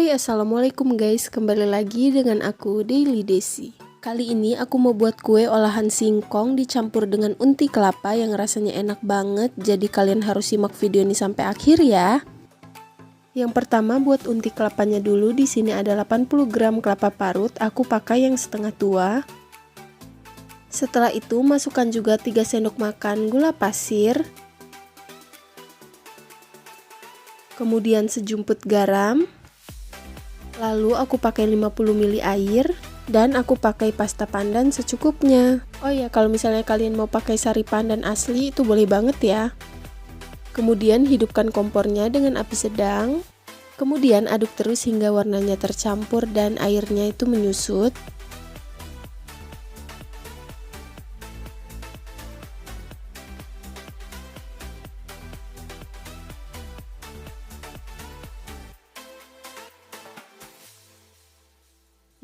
Hai, assalamualaikum guys, kembali lagi dengan aku Daily Desi. Kali ini aku mau buat kue olahan singkong dicampur dengan unti kelapa yang rasanya enak banget. Jadi kalian harus simak video ini sampai akhir ya. Yang pertama buat unti kelapanya dulu. Di sini ada 80 gram kelapa parut, aku pakai yang setengah tua. Setelah itu masukkan juga 3 sendok makan gula pasir. Kemudian sejumput garam. Lalu aku pakai 50 ml air dan aku pakai pasta pandan secukupnya. Oh ya, kalau misalnya kalian mau pakai sari pandan asli itu boleh banget ya. Kemudian hidupkan kompornya dengan api sedang. Kemudian aduk terus hingga warnanya tercampur dan airnya itu menyusut.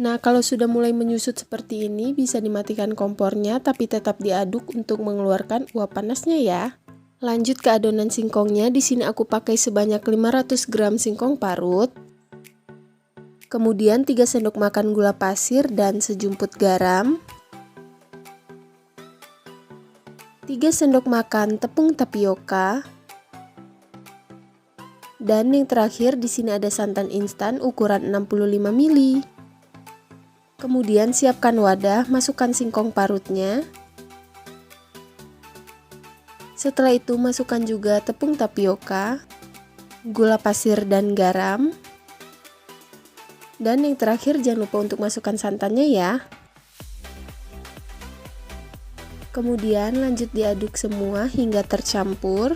Nah, kalau sudah mulai menyusut seperti ini, bisa dimatikan kompornya, tapi tetap diaduk untuk mengeluarkan uap panasnya ya. Lanjut ke adonan singkongnya. Di sini aku pakai sebanyak 500 gram singkong parut. Kemudian 3 sendok makan gula pasir dan sejumput garam. 3 sendok makan tepung tapioka. Dan yang terakhir di sini ada santan instan ukuran 65 ml. Kemudian siapkan wadah, masukkan singkong parutnya. Setelah itu masukkan juga tepung tapioka, gula pasir dan garam. Dan yang terakhir jangan lupa untuk masukkan santannya ya. Kemudian lanjut diaduk semua hingga tercampur.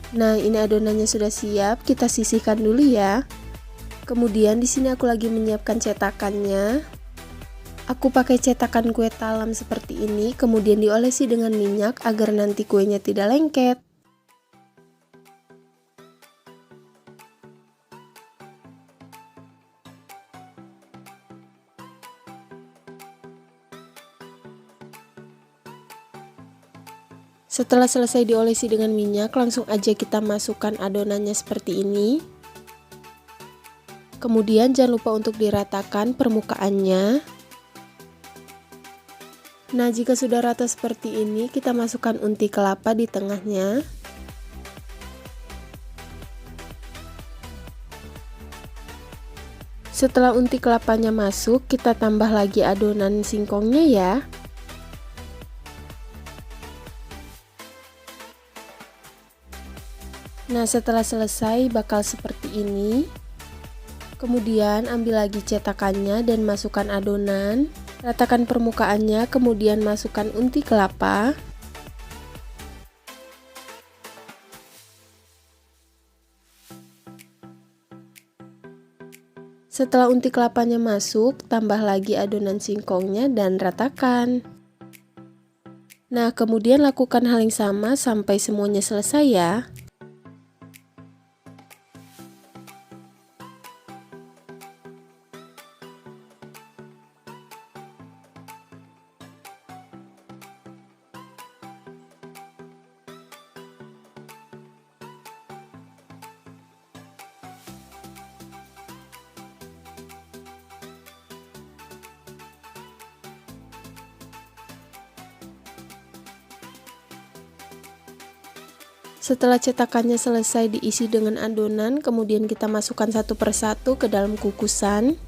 Nah, ini adonannya sudah siap, kita sisihkan dulu ya. Kemudian di sini aku lagi menyiapkan cetakannya. Aku pakai cetakan kue talam seperti ini, kemudian diolesi dengan minyak agar nanti kuenya tidak lengket. Setelah selesai diolesi dengan minyak, langsung aja kita masukkan adonannya seperti ini. Kemudian jangan lupa untuk diratakan permukaannya. Nah, jika sudah rata seperti ini, kita masukkan unti kelapa di tengahnya. Setelah unti kelapanya masuk, kita tambah lagi adonan singkongnya ya. Nah, setelah selesai bakal seperti ini. Kemudian ambil lagi cetakannya dan masukkan adonan. Ratakan permukaannya, kemudian masukkan unti kelapa. Setelah unti kelapanya masuk, tambah lagi adonan singkongnya dan ratakan. Nah, kemudian lakukan hal yang sama sampai semuanya selesai ya. Setelah cetakannya selesai diisi dengan adonan, kemudian kita masukkan satu persatu ke dalam kukusan.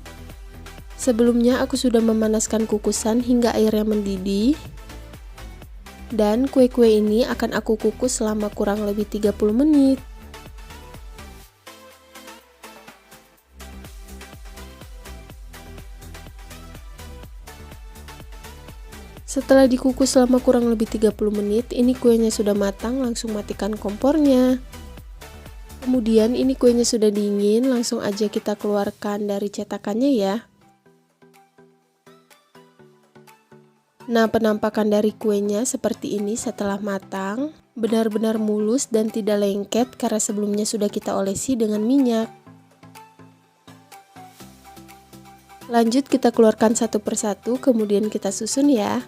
Sebelumnya aku sudah memanaskan kukusan hingga airnya mendidih. Dan kue-kue ini akan aku kukus selama kurang lebih 30 menit. Setelah dikukus selama kurang lebih 30 menit, ini kuenya sudah matang, langsung matikan kompornya. Kemudian ini kuenya sudah dingin, langsung aja kita keluarkan dari cetakannya ya. Nah, penampakan dari kuenya seperti ini setelah matang. Benar-benar mulus dan tidak lengket karena sebelumnya sudah kita olesi dengan minyak. Lanjut kita keluarkan satu persatu, kemudian kita susun ya.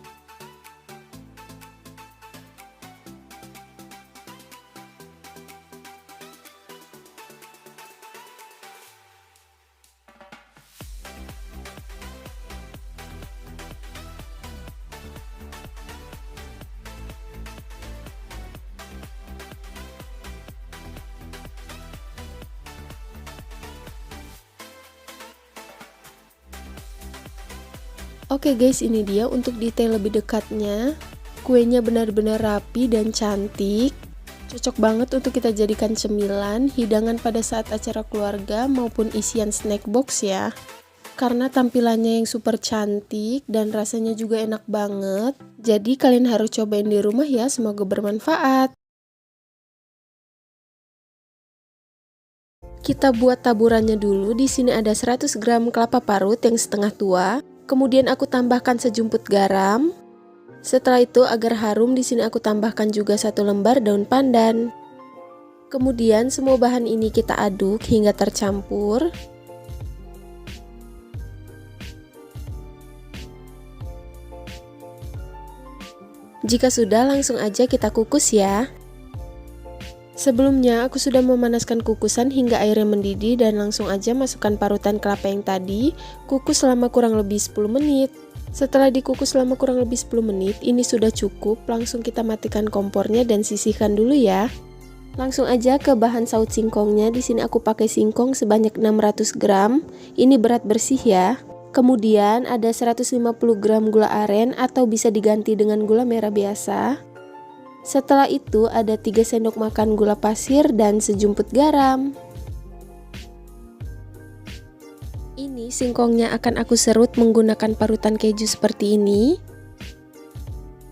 Oke guys, ini dia untuk detail lebih dekatnya. Kuenya benar-benar rapi dan cantik. Cocok banget untuk kita jadikan cemilan, hidangan pada saat acara keluarga maupun isian snack box ya. Karena tampilannya yang super cantik dan rasanya juga enak banget. Jadi kalian harus cobain di rumah ya, semoga bermanfaat. Kita buat taburannya dulu. Di sini ada 100 gram kelapa parut yang setengah tua. Kemudian aku tambahkan sejumput garam. Setelah itu agar harum, di sini aku tambahkan juga 1 lembar daun pandan. Kemudian semua bahan ini kita aduk hingga tercampur. Jika sudah, langsung aja kita kukus ya. Sebelumnya aku sudah memanaskan kukusan hingga airnya mendidih dan langsung aja masukkan parutan kelapa yang tadi. Kukus selama kurang lebih 10 menit. Setelah dikukus selama kurang lebih 10 menit, ini sudah cukup. Langsung kita matikan kompornya dan sisihkan dulu ya. Langsung aja ke bahan saut singkongnya. Di sini aku pakai singkong sebanyak 600 gram. Ini berat bersih ya. Kemudian ada 150 gram gula aren atau bisa diganti dengan gula merah biasa. Setelah itu ada 3 sendok makan gula pasir dan sejumput garam. Ini singkongnya akan aku serut menggunakan parutan keju seperti ini.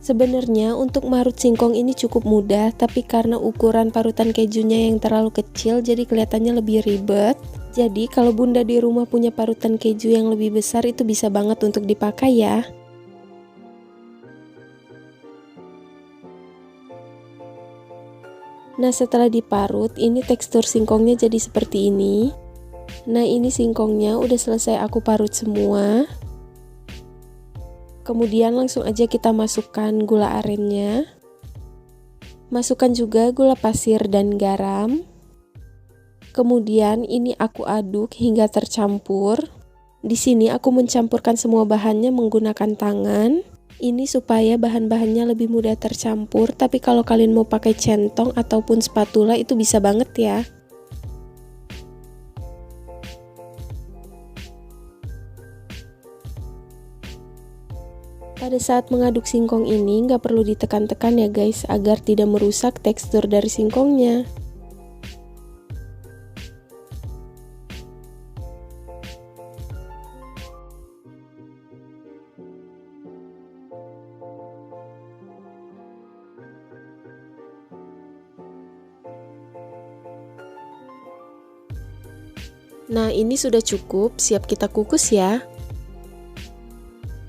Sebenarnya untuk marut singkong ini cukup mudah, tapi karena ukuran parutan kejunya yang terlalu kecil jadi kelihatannya lebih ribet. Jadi kalau bunda di rumah punya parutan keju yang lebih besar itu bisa banget untuk dipakai ya. Nah setelah diparut, ini tekstur singkongnya jadi seperti ini. Nah ini singkongnya udah selesai aku parut semua. Kemudian langsung aja kita masukkan gula arennya. Masukkan juga gula pasir dan garam. Kemudian ini aku aduk hingga tercampur. Di sini aku mencampurkan semua bahannya menggunakan tangan. Ini supaya bahan-bahannya lebih mudah tercampur, tapi kalau kalian mau pakai centong ataupun spatula itu bisa banget ya. Pada saat mengaduk singkong ini nggak perlu ditekan-tekan ya guys, agar tidak merusak tekstur dari singkongnya. Nah ini sudah cukup, siap kita kukus ya.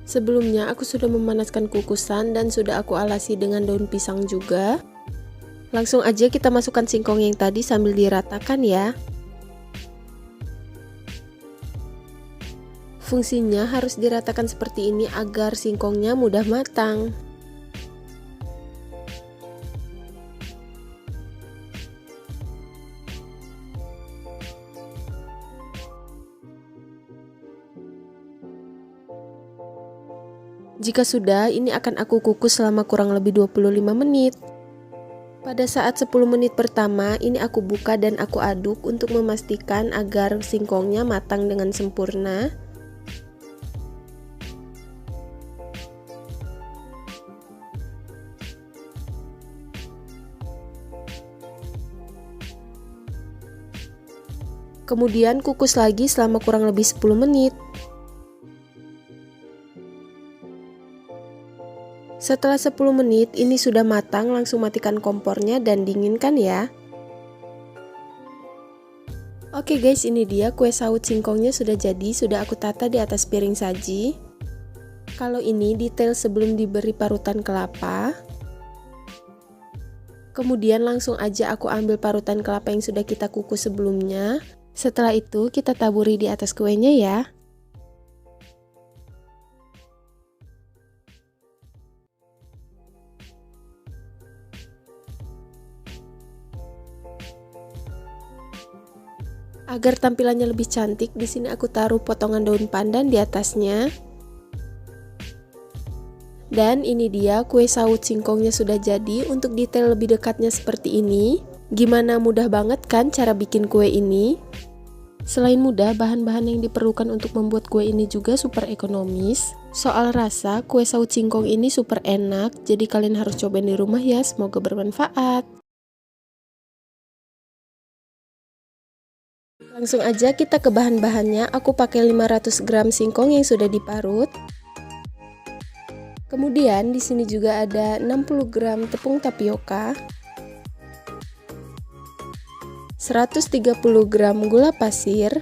Sebelumnya aku sudah memanaskan kukusan dan sudah aku alasi dengan daun pisang juga. Langsung aja kita masukkan singkong yang tadi sambil diratakan ya. Fungsinya harus diratakan seperti ini agar singkongnya mudah matang. Jika sudah, ini akan aku kukus selama kurang lebih 25 menit. Pada saat 10 menit pertama, ini aku buka dan aku aduk untuk memastikan agar singkongnya matang dengan sempurna. Kemudian kukus lagi selama kurang lebih 10 menit. Setelah 10 menit ini sudah matang, langsung matikan kompornya dan dinginkan ya. Oke guys, ini dia kue saut singkongnya sudah jadi, sudah aku tata di atas piring saji. Kalau ini detail sebelum diberi parutan kelapa. Kemudian langsung aja aku ambil parutan kelapa yang sudah kita kukus sebelumnya. Setelah itu kita taburi di atas kuenya ya. Agar tampilannya lebih cantik, di sini aku taruh potongan daun pandan di atasnya. Dan ini dia kue saut singkongnya sudah jadi. Untuk detail lebih dekatnya seperti ini. Gimana, mudah banget kan cara bikin kue ini? Selain mudah, bahan-bahan yang diperlukan untuk membuat kue ini juga super ekonomis. Soal rasa, kue saut singkong ini super enak, jadi kalian harus cobain di rumah ya, semoga bermanfaat. Langsung aja kita ke bahan-bahannya. Aku pakai 500 gram singkong yang sudah diparut. Kemudian di sini juga ada 60 gram tepung tapioka, 130 gram gula pasir.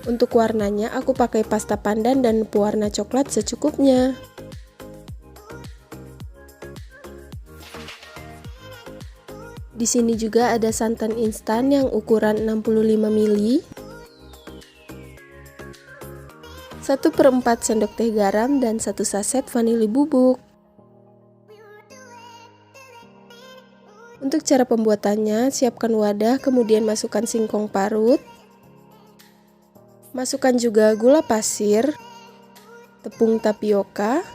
Untuk warnanya aku pakai pasta pandan dan pewarna coklat secukupnya. Di sini juga ada santan instan yang ukuran 65 ml, 1/4 sendok teh garam, dan 1 saset vanili bubuk. Untuk cara pembuatannya, siapkan wadah, kemudian masukkan singkong parut, masukkan juga gula pasir, tepung tapioka,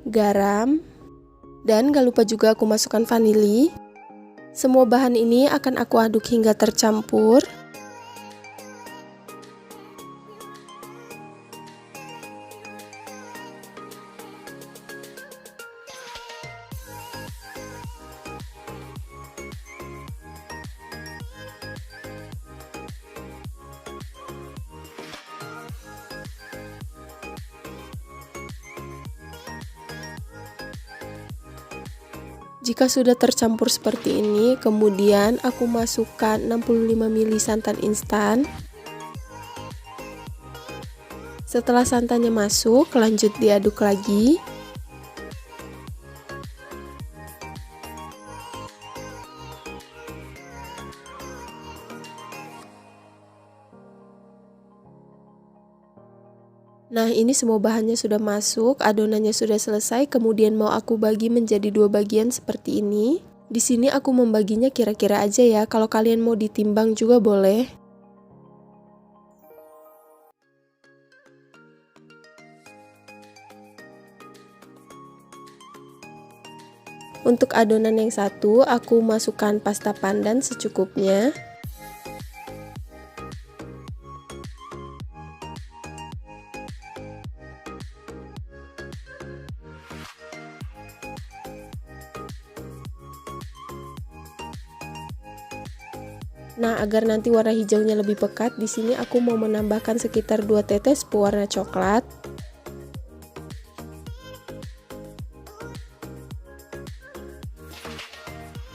garam, dan gak lupa juga aku masukkan vanili. Semua bahan ini akan aku aduk hingga tercampur. Jika sudah tercampur seperti ini, kemudian aku masukkan 65 ml santan instan. Setelah santannya masuk, lanjut diaduk lagi. Nah, ini semua bahannya sudah masuk, adonannya sudah selesai, kemudian mau aku bagi menjadi 2 bagian seperti ini. Di sini aku membaginya kira-kira aja ya, kalau kalian mau ditimbang juga boleh. Untuk adonan yang satu, aku masukkan pasta pandan secukupnya. Nah, agar nanti warna hijaunya lebih pekat, di sini aku mau menambahkan sekitar 2 tetes pewarna coklat.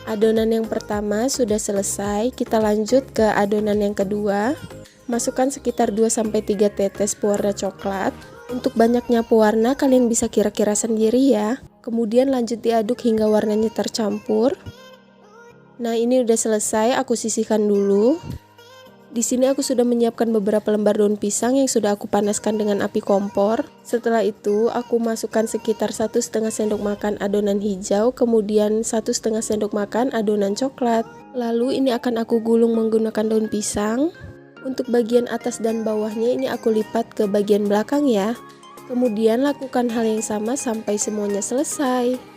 Adonan yang pertama sudah selesai, kita lanjut ke adonan yang kedua. Masukkan sekitar 2-3 tetes pewarna coklat. Untuk banyaknya pewarna kalian bisa kira-kira sendiri ya. Kemudian lanjut diaduk hingga warnanya tercampur. Nah, ini udah selesai, aku sisihkan dulu. Di sini aku sudah menyiapkan beberapa lembar daun pisang yang sudah aku panaskan dengan api kompor. Setelah itu, aku masukkan sekitar 1,5 sendok makan adonan hijau, kemudian 1,5 sendok makan adonan coklat. Lalu ini akan aku gulung menggunakan daun pisang. Untuk bagian atas dan bawahnya ini aku lipat ke bagian belakang ya. Kemudian lakukan hal yang sama sampai semuanya selesai.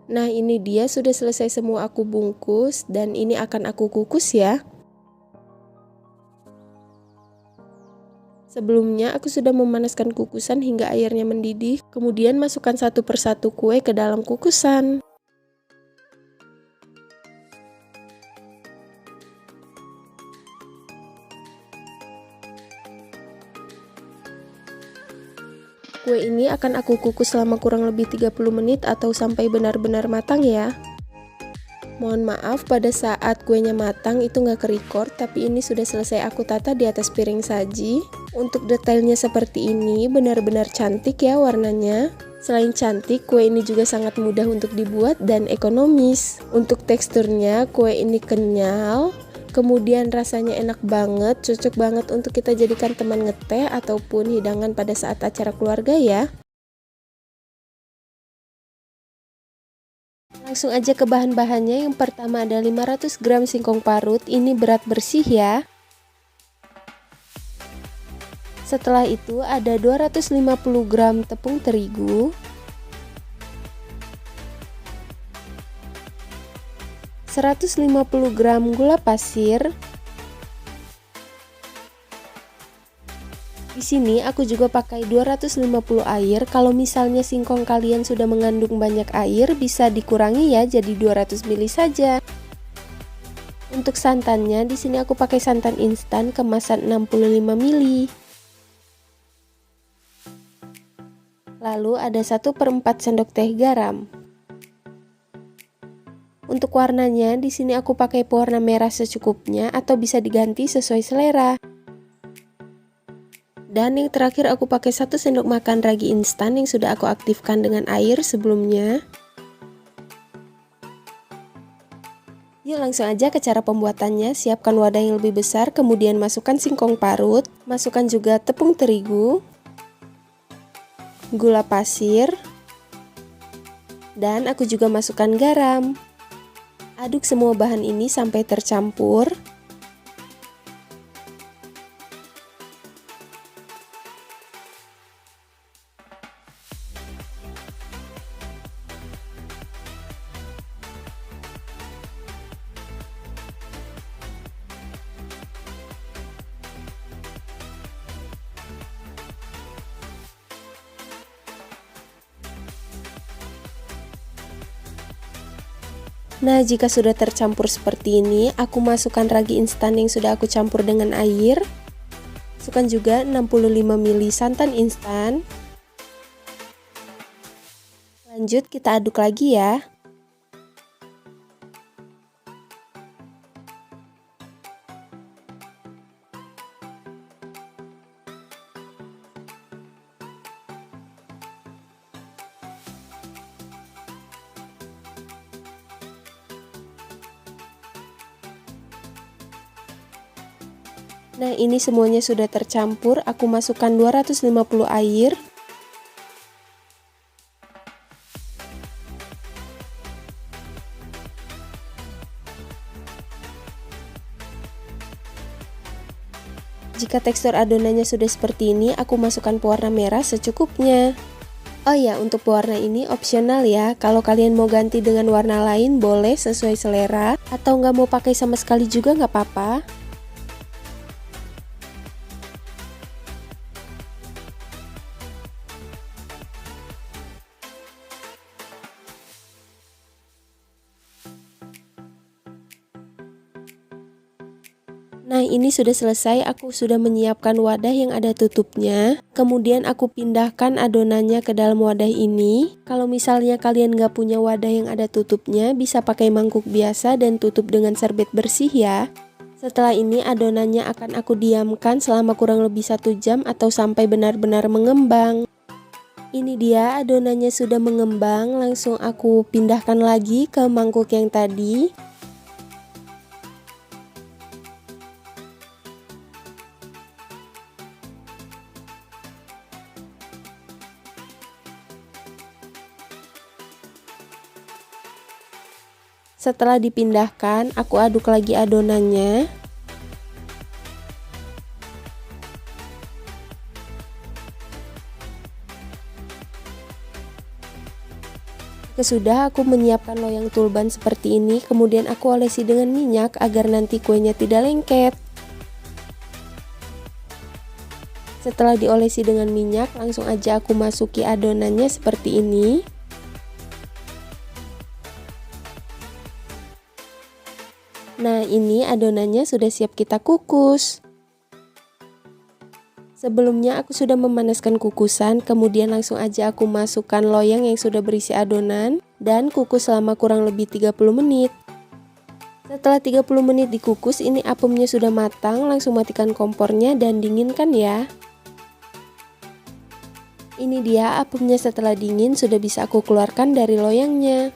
Nah, ini dia sudah selesai semua aku bungkus dan ini akan aku kukus ya. Sebelumnya aku sudah memanaskan kukusan hingga airnya mendidih, kemudian masukkan satu persatu kue ke dalam kukusan. Kue ini akan aku kukus selama kurang lebih 30 menit atau sampai benar-benar matang ya. Mohon maaf pada saat kuenya matang itu nggak ke-record, tapi ini sudah selesai aku tata di atas piring saji. Untuk detailnya seperti ini benar-benar cantik ya warnanya. Selain cantik, kue ini juga sangat mudah untuk dibuat dan ekonomis. Untuk teksturnya, kue ini kenyal. Kemudian rasanya enak banget, cocok banget untuk kita jadikan teman ngeteh ataupun hidangan pada saat acara keluarga ya. Langsung aja ke bahan-bahannya. Yang pertama ada 500 gram singkong parut, ini berat bersih ya. Setelah itu ada 250 gram tepung terigu, 150 gram gula pasir. Di sini aku juga pakai 250 air. Kalau misalnya singkong kalian sudah mengandung banyak air, bisa dikurangi ya jadi 200 ml saja. Untuk santannya di sini aku pakai santan instan kemasan 65 ml. Lalu ada 1/4 sendok teh garam. Untuk warnanya di sini aku pakai pewarna merah secukupnya atau bisa diganti sesuai selera. Dan yang terakhir aku pakai 1 sendok makan ragi instan yang sudah aku aktifkan dengan air sebelumnya. Yuk langsung aja ke cara pembuatannya. Siapkan wadah yang lebih besar, kemudian masukkan singkong parut, masukkan juga tepung terigu, gula pasir, dan aku juga masukkan garam. Aduk semua bahan ini sampai tercampur. Nah, jika sudah tercampur seperti ini, aku masukkan ragi instan yang sudah aku campur dengan air. Masukkan juga 65 ml santan instan. Lanjut kita aduk lagi ya. Nah, ini semuanya sudah tercampur. Aku masukkan 250 air. Jika tekstur adonannya sudah seperti ini, aku masukkan pewarna merah secukupnya. Oh ya, untuk pewarna ini opsional ya. Kalau kalian mau ganti dengan warna lain, boleh sesuai selera. Atau nggak mau pakai sama sekali juga nggak apa-apa. Nah, ini sudah selesai. Aku sudah menyiapkan wadah yang ada tutupnya. Kemudian aku pindahkan adonannya ke dalam wadah ini. Kalau misalnya kalian nggak punya wadah yang ada tutupnya, bisa pakai mangkuk biasa dan tutup dengan serbet bersih ya. Setelah ini adonannya akan aku diamkan selama kurang lebih 1 jam atau sampai benar-benar mengembang. Ini dia adonannya sudah mengembang. Langsung aku pindahkan lagi ke mangkuk yang tadi. Setelah dipindahkan, aku aduk lagi adonannya. Sudah aku menyiapkan loyang tulban seperti ini, kemudian aku olesi dengan minyak agar nanti kuenya tidak lengket. Setelah diolesi dengan minyak, langsung aja aku masuki adonannya seperti ini. Nah, ini adonannya sudah siap kita kukus. Sebelumnya aku sudah memanaskan kukusan, kemudian langsung aja aku masukkan loyang yang sudah berisi adonan dan kukus selama kurang lebih 30 menit. Setelah 30 menit dikukus, ini apemnya sudah matang, langsung matikan kompornya dan dinginkan ya. Ini dia apemnya setelah dingin, sudah bisa aku keluarkan dari loyangnya.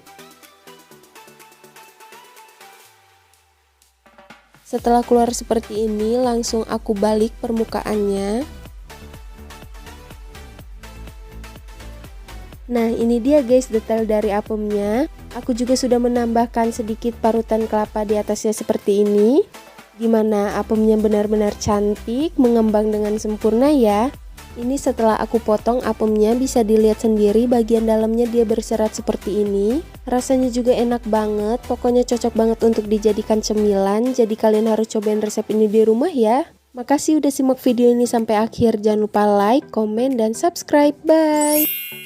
Setelah keluar seperti ini, langsung aku balik permukaannya. Nah, ini dia guys detail dari apemnya. Aku juga sudah menambahkan sedikit parutan kelapa di atasnya seperti ini. Dimana apemnya benar-benar cantik, mengembang dengan sempurna ya. Ini setelah aku potong apemnya, bisa dilihat sendiri bagian dalamnya dia berserat seperti ini. Rasanya juga enak banget, pokoknya cocok banget untuk dijadikan cemilan. Jadi kalian harus cobain resep ini di rumah ya. Makasih udah simak video ini sampai akhir, jangan lupa like, komen, dan subscribe. Bye!